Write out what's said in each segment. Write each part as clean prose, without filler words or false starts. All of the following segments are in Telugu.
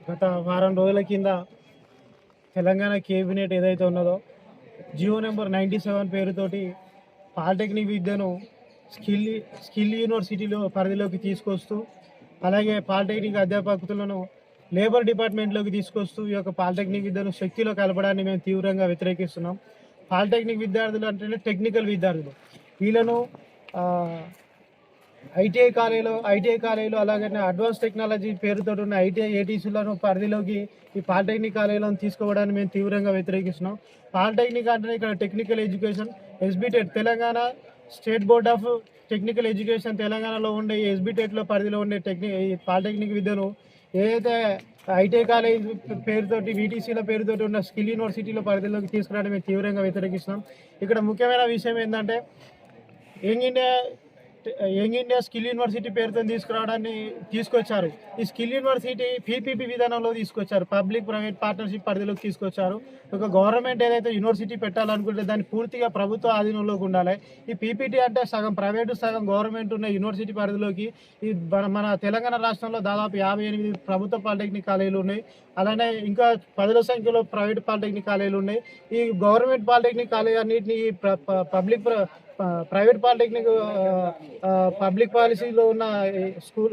గత వారం రోజుల కింద తెలంగాణ కేబినెట్ ఏదైతే ఉన్నదో జియో నెంబర్ 97 పేరుతోటి పాలిటెక్నిక్ విద్యను స్కిల్ స్కిల్ యూనివర్సిటీలో పరిధిలోకి తీసుకొస్తూ, అలాగే పాలిటెక్నిక్ అధ్యాపకులను లేబర్ డిపార్ట్మెంట్లోకి తీసుకొస్తూ ఈ యొక్క పాలిటెక్నిక్ విద్యను శక్తిలో కలపడాన్ని మేము తీవ్రంగా వ్యతిరేకిస్తున్నాం. పాలిటెక్నిక్ విద్యార్థులు అంటేనే టెక్నికల్ విద్యార్థులు. వీళ్ళను ఐటీఐ కాలేజీలో అలాగే అడ్వాన్స్ టెక్నాలజీ పేరుతో ఉన్న ఐటీఐ ఏటీసీలను పరిధిలోకి ఈ పాలిటెక్నిక్ కాలేజీలను తీసుకోవడానికి మేము తీవ్రంగా వ్యతిరేకిస్తున్నాం. పాలిటెక్నిక్ అంటే ఇక్కడ technical education SBTET Telangana state board of technical education తెలంగాణలో ఉండే ఈ ఎస్బిటెట్లో పరిధిలో ఉండే ఈ పాలిటెక్నిక్ విద్యను ఏదైతే ఐటీఐ కాలేజ్ పేరుతోటి వీటీసీల పేరుతోటి ఉన్న స్కిల్ యూనివర్సిటీల పరిధిలోకి తీసుకురావడం మేము తీవ్రంగా వ్యతిరేకిస్తున్నాం. ఇక్కడ ముఖ్యమైన విషయం ఏంటంటే యంగ్ ఇండియా స్కిల్ యూనివర్సిటీ పేరుతో తీసుకొచ్చారు. ఈ స్కిల్ యూనివర్సిటీ పీపీపీ విధానంలో తీసుకొచ్చారు, పబ్లిక్ ప్రైవేట్ పార్ట్నర్షిప్ పరిధిలోకి తీసుకొచ్చారు. ఒక గవర్నమెంట్ ఏదైతే యూనివర్సిటీ పెట్టాలనుకుంటే దాన్ని పూర్తిగా ప్రభుత్వ ఆధీనంలోకి ఉండాలి. ఈ పీపీటీ అంటే సగం ప్రైవేటు సగం గవర్నమెంట్ ఉన్న యూనివర్సిటీ పరిధిలోకి ఈ మన తెలంగాణ రాష్ట్రంలో దాదాపు 58 ప్రభుత్వ పాలిటెక్నిక్ కాలేజీలు ఉన్నాయి. అలానే ఇంకా 10ల సంఖ్యలో ప్రైవేట్ పాలిటెక్నిక్ కాలేజీలు ఉన్నాయి. ఈ గవర్నమెంట్ పాలిటెక్నిక్ కాలేజీ అన్నింటినీ ప్రైవేట్ పాలిటెక్నిక్ పబ్లిక్ పాలసీలో ఉన్న స్కూల్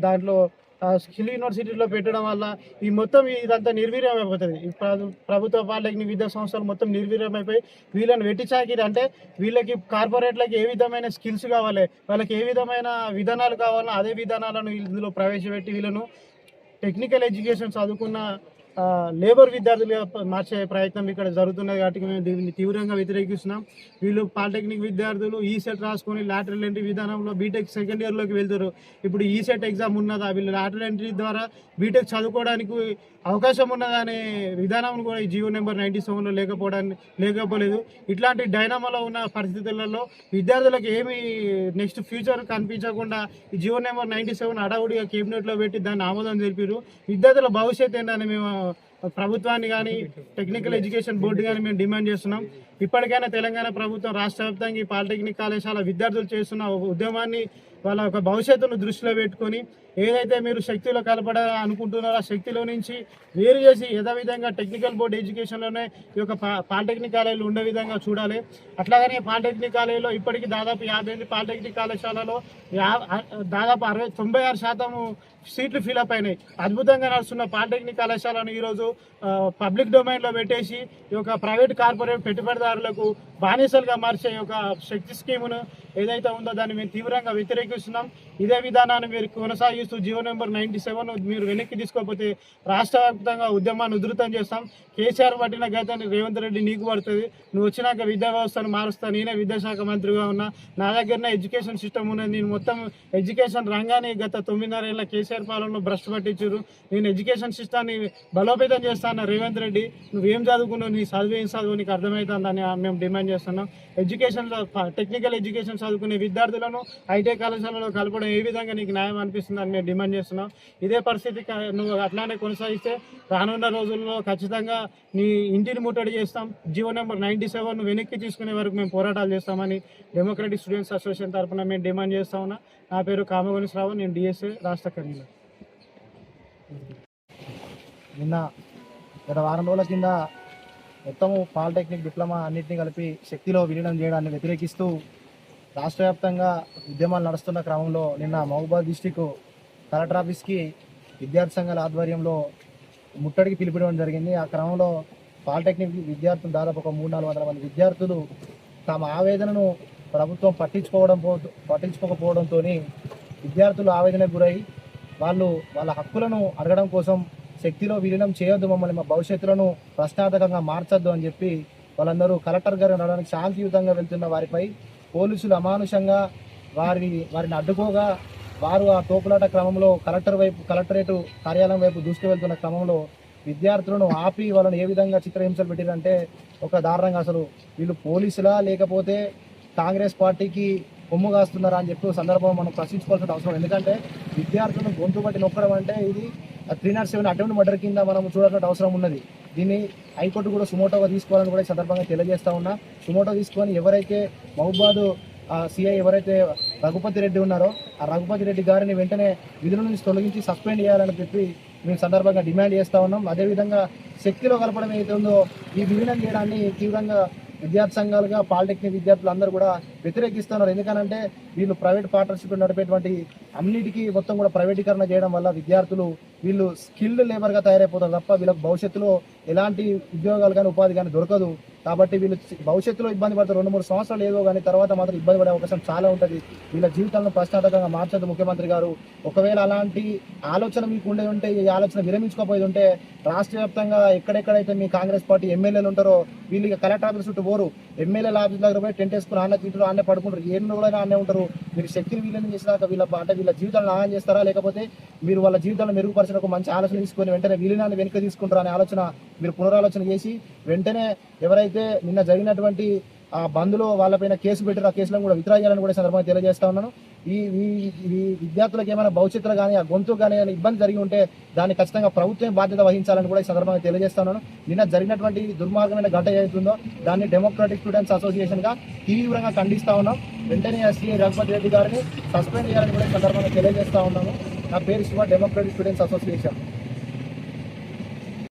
దాంట్లో స్కిల్ యూనివర్సిటీలో పెట్టడం వల్ల ఈ మొత్తం ఇదంతా నిర్వీర్యం అయిపోతుంది. ప్రభుత్వ పాలిటెక్నిక్ విద్యా సంస్థలు మొత్తం నిర్వీర్యం అయిపోయి వీళ్ళని వెట్టిచాకిరి అంటే వీళ్ళకి కార్పొరేట్లకి ఏ విధమైన స్కిల్స్ కావాలి, వాళ్ళకి ఏ విధమైన విధానాలు కావాలో అదే విధానాలను ఇందులో ప్రవేశపెట్టి వీళ్ళను టెక్నికల్ ఎడ్యుకేషన్ చదువుకున్న లేబర్ విద్యార్థులుగా మార్చే ప్రయత్నం ఇక్కడ జరుగుతున్నది. కాబట్టి మేము దీన్ని తీవ్రంగా వ్యతిరేకిస్తున్నాం. వీళ్ళు పాలిటెక్నిక్ విద్యార్థులు ఈసెట్ రాసుకొని లాటరల్ ఎంట్రీ విధానంలో బీటెక్ సెకండ్ ఇయర్లోకి వెళ్తారు. ఇప్పుడు ఈసెట్ ఎగ్జామ్ ఉన్నదా, వీళ్ళు లాటరల్ ఎంట్రీ ద్వారా బీటెక్ చదువుకోవడానికి అవకాశం ఉన్నదనే విధానం కూడా ఈ జియో నెంబర్ 97లో లేకపోలేదు. ఇట్లాంటి డైనామాలో ఉన్న పరిస్థితులలో విద్యార్థులకు ఏమి నెక్స్ట్ ఫ్యూచర్ కనిపించకుండా ఈ జియో నెంబర్ 97 అడవుడిగా కేబినెట్లో పెట్టి దాన్ని ఆమోదం తెలిపారు. విద్యార్థుల భవిష్యత్తు ఏంటని మేము ప్రభుత్వాన్ని కానీ టెక్నికల్ ఎడ్యుకేషన్ బోర్డు కానీ మేము డిమాండ్ చేస్తున్నాం. ఇప్పటికైనా తెలంగాణ ప్రభుత్వం రాష్ట్ర వ్యాప్తంగా ఈ పాలిటెక్నిక్ కళాశాల విద్యార్థులు చేస్తున్న ఉద్యమాన్ని వాళ్ళ యొక్క భవిష్యత్తును దృష్టిలో పెట్టుకొని ఏదైతే మీరు శక్తిలో కలపడాలని అనుకుంటున్నారో ఆ శక్తిలో నుంచి వేరు చేసి యథావిధంగా టెక్నికల్ బోర్డు ఎడ్యుకేషన్లోనే ఈ యొక్క పాలిటెక్నిక్ కాలేజీలు ఉండే విధంగా చూడాలి. అట్లాగనే పాలిటెక్నిక్ కాలేజీలో ఇప్పటికీ దాదాపు 58 పాలిటెక్నిక్ కళాశాలలో దాదాపు 96% సీట్లు ఫిలప్ అయినాయి. అద్భుతంగా నడుస్తున్న పాలిటెక్నిక్ కళాశాలను ఈరోజు పబ్లిక్ డొమైన్లో పెట్టేసి ఈ యొక్క ప్రైవేట్ కార్పొరేట్ పెట్టుబడిదారులకు బానిసలుగా మార్చే ఒక శక్తి స్కీమును ఏదైతే ఉందో దాన్ని మేము తీవ్రంగా వ్యతిరేకిస్తున్నాం. ఇదే విధానాన్ని మీరు కొనసాగిస్తూ జియో నెంబర్ 97 మీరు వెనక్కి తీసుకోకపోతే రాష్ట్ర వ్యాప్తంగా ఉద్యమాన్ని ఉధృతం చేస్తాం. కేసీఆర్ పట్టిన గతాన్ని రేవంత్ రెడ్డి నీకు పడుతుంది. నువ్వు వచ్చినాక విద్యా వ్యవస్థను మారుస్తా, నేనే విద్యాశాఖ మంత్రిగా ఉన్నా, నా దగ్గరనే ఎడ్యుకేషన్ సిస్టమ్ ఉన్నది, నేను మొత్తం ఎడ్యుకేషన్ రంగాన్ని గత 9.5 ఏళ్ళ కేసీఆర్ పాలనలో భ్రష్టు పట్టించారు, నేను ఎడ్యుకేషన్ సిస్టాన్ని బలోపేతం చేస్తాను రేవంత్ రెడ్డి, నువ్వేం చదువుకున్నావు, నీ చదువు ఏం చదువు నీకు అర్థమవుతుందని మేము డిమాండ్ చేస్తున్నాం. ఎడ్యుకేషన్లో టెక్నికల్ ఎడ్యుకేషన్ చదువుకునే విద్యార్థులను ఐటీఐ కళాశాలలో కలపడం ఏ విధంగా నీకు న్యాయం అనిపిస్తుందని మేము డిమాండ్ చేస్తున్నాం. ఇదే పరిస్థితి నువ్వు అట్లానే కొనసాగిస్తే రానున్న రోజుల్లో ఖచ్చితంగా నీ ఇంటిని ముట్టడి చేస్తాం. జియో నెంబర్ 97 వెనక్కి తీసుకునే వరకు మేము పోరాటాలు చేస్తామని డెమోక్రటిక్ స్టూడెంట్స్ అసోసియేషన్ తరఫున మేము డిమాండ్ చేస్తా ఉన్నా. నా పేరు కామగోని శ్రావణ్, నేను డిఎస్ఏ రాష్ట్ర కన్వీనర్. గత వారం రోజుల కింద మొత్తము పాలిటెక్నిక్ డిప్లొమా అన్నింటినీ కలిపి శక్తిలో విలీనం చేయడాన్ని వ్యతిరేకిస్తూ రాష్ట్ర వ్యాప్తంగా ఉద్యమాలు నడుస్తున్న క్రమంలో నిన్న మహబూబాద్ డిస్టిక్ కలెక్టర్ ఆఫీస్కి విద్యార్థి సంఘాల ఆధ్వర్యంలో ముట్టడికి పిలిపివ్వడం జరిగింది. ఆ క్రమంలో పాలిటెక్నిక్ విద్యార్థులు దాదాపు ఒక 300-400 మంది విద్యార్థులు తమ ఆవేదనను ప్రభుత్వం పట్టించుకోకపోవడంతో విద్యార్థులు ఆవేదనకు గురై వాళ్ళ హక్కులను అడగడం కోసం శక్తిలో విలీనం చేయొద్దు, మమ్మల్ని మా భవిష్యత్తులను ప్రశ్నార్థకంగా మార్చొద్దు అని చెప్పి వాళ్ళందరూ కలెక్టర్ గారు నడవడానికి శాంతియుతంగా వెళ్తున్న వారిపై పోలీసులు అమానుషంగా వారిని అడ్డుకోగా వారు ఆ తోపులాట క్రమంలో కలెక్టరేట్ కార్యాలయం వైపు దూసుకువెళ్తున్న క్రమంలో విద్యార్థులను ఆపి వాళ్ళని ఏ విధంగా చిత్రహింసలు పెట్టారంటే ఒక దారుణంగా అసలు వీళ్ళు పోలీసులా లేకపోతే కాంగ్రెస్ పార్టీకి కొమ్ము కాస్తున్నారా అని చెప్పి సందర్భం మనం ప్రశ్నించుకోవాల్సిన అవసరం. ఎందుకంటే విద్యార్థులను గొంతు బట్టి నొక్కడం అంటే ఇది 307 అటెంప్ట్ మర్డర్ కింద మనం చూడాల్సిన అవసరం ఉన్నది. దీన్ని హైకోర్టు కూడా సుమోటోగా తీసుకోవాలని కూడా ఈ సందర్భంగా తెలియజేస్తా ఉన్నా. సుమోటో తీసుకొని ఎవరైతే మహబూబాద్ సిఐ ఎవరైతే రఘుపతి రెడ్డి ఉన్నారో ఆ రఘుపతి రెడ్డి గారిని వెంటనే విధుల నుంచి తొలగించి సస్పెండ్ చేయాలని చెప్పి మేము సందర్భంగా డిమాండ్ చేస్తూ ఉన్నాం. అదేవిధంగా శక్తిలో కలపడం ఏదైతే ఉందో ఈ విలీనం చేయడాన్ని తీవ్రంగా విద్యార్థి సంఘాలుగా పాలిటెక్నిక్ విద్యార్థులు అందరూ కూడా వ్యతిరేకిస్తున్నారు. ఎందుకనంటే వీళ్ళు ప్రైవేట్ పార్ట్నర్షిప్ నడిపేటువంటి అన్నిటికీ మొత్తం కూడా ప్రైవేటీకరణ చేయడం వల్ల విద్యార్థులు వీళ్ళు స్కిల్డ్ లేబర్గా తయారైపోతారు తప్ప వీళ్ళకి భవిష్యత్తులో ఎలాంటి ఉద్యోగాలు కానీ ఉపాధి కానీ దొరకదు. కాబట్టి వీళ్ళు భవిష్యత్తులో ఇబ్బంది పడతారు. 2-3 సంవత్సరాలు ఏదో కానీ తర్వాత మాత్రం ఇబ్బంది పడే అవకాశం చాలా ఉంటుంది. వీళ్ళ జీవితాలను ప్రశ్నార్థకంగా మార్చదు ముఖ్యమంత్రి గారు. ఒకవేళ అలాంటి ఆలోచన మీకు ఉండే ఉంటే ఈ ఆలోచన విరమించుకోపోయి ఉంటే రాష్ట్ర వ్యాప్తంగా ఎక్కడెక్కడైతే మీ కాంగ్రెస్ పార్టీ ఎమ్మెల్యేలు ఉంటారో వీళ్ళు ఇక కలెక్టర్ ఆఫీస్ చుట్టూ పోరు. ఎమ్మెల్యేల ఆఫీస్ దగ్గర పోయి టెంట్ వేసుకుని ఆన్న తింటారు, ఆన్నే పడుకుంటారు. ఏ రోజులైనా ఆన్నే ఉంటారు. మీరు శక్తిని విలీనం చేసినాక వీళ్ళ జీవితాలను ఆనం చేస్తారా, లేకపోతే మీరు వాళ్ళ జీవితాలను మెరుగుపరిచిన ఒక మంచి ఆలోచన తీసుకొని వెంటనే విలీనాన్ని వెనుక తీసుకుంటారా అనే ఆలోచన మీరు పునరాలోచన చేసి వెంటనే ఎవరైతే నిన్న జరిగినటువంటి ఆ బంద్లో వాళ్ళపైన కేసు పెట్టారు ఆ కేసులను కూడా విత్డ్రా చేయాలని కూడా సందర్భంగా తెలియజేస్తా ఉన్నాను. ఈ విద్యార్థులకు ఏమైనా భవిష్యత్తులో కానీ ఆ గొంతు కానీ ఏమైనా ఇబ్బంది జరిగి ఉంటే దాన్ని ఖచ్చితంగా ప్రభుత్వం బాధ్యత వహించాలని కూడా ఈ సందర్భంగా తెలియజేస్తా ఉన్నాను. నిన్న జరిగినటువంటి దుర్మార్గమైన ఘటన ఏదైతుందో దాన్ని డెమోక్రాటిక్ స్టూడెంట్స్ అసోసియేషన్గా తీవ్రంగా ఖండిస్తా ఉన్నాం. వెంటనే సిఐ రఘుపతి రెడ్డి గారిని సస్పెండ్ చేయాలని కూడా ఈ సందర్భంగా తెలియజేస్తా ఉన్నాను. నా పేరు శివ, డెమోక్రాటిక్ స్టూడెంట్స్ అసోసియేషన్.